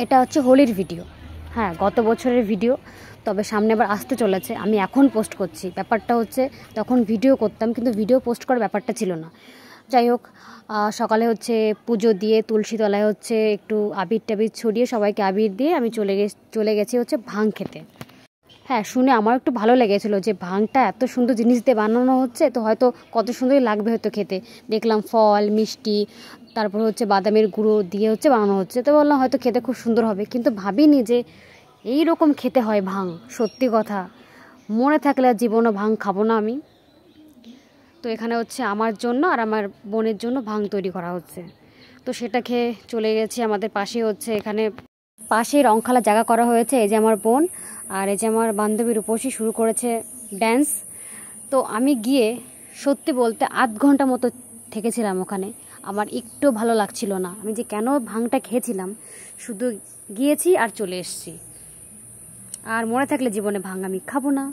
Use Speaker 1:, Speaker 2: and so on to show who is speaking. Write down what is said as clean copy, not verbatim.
Speaker 1: এটা হচ্ছে হোলির ভিডিও। হ্যাঁ, গত বছরের ভিডিও, তবে সামনে আবার আসতে চলেছে। আমি এখন পোস্ট করছি। ব্যাপারটা হচ্ছে তখন ভিডিও করতাম, কিন্তু ভিডিও পোস্ট করার ব্যাপারটা ছিল না। যাই হোক, সকালে হচ্ছে পুজো দিয়ে তুলসী তলায় হচ্ছে একটু আবির টাবির ছড়িয়ে সবাইকে আবির দিয়ে আমি চলে গেছি হচ্ছে ভাং খেতে। হ্যাঁ, শুনে আমার একটু ভালো লেগেছিলো যে ভাংটা এত সুন্দর জিনিস দিয়ে বানানো হচ্ছে, তো হয়তো কত সুন্দরই লাগবে হয়তো খেতে। দেখলাম ফল মিষ্টি, তারপর হচ্ছে বাদামের গুঁড়ো দিয়ে হচ্ছে বানানো হচ্ছে, তো বললাম হয়তো খেতে খুব সুন্দর হবে, কিন্তু ভাবিনি যে এই রকম খেতে হয় ভাং। সত্যি কথা, মনে থাকলে আর জীবনও ভাং খাবো না আমি। তো এখানে হচ্ছে আমার জন্য আর আমার বোনের জন্য ভাং তৈরি করা হচ্ছে, তো সেটা খেয়ে চলে গেছি। আমাদের পাশে হচ্ছে এখানে পাশে রং খেলার জায়গা করা হয়েছে। এই যে আমার বোন আর এই যে আমার বান্ধবী রূপসী শুরু করেছে ড্যান্স। তো আমি গিয়ে সত্যি বলতে আধ ঘন্টা মতো থেকেছিলাম ওখানে। আমার একটু ভালো লাগছিল না, আমি যে কেন ভাংটা খেয়েছিলাম, শুধু গিয়েছি আর চলে এসেছি। আর মনে থাকলে জীবনে ভাং আমি খাবো না।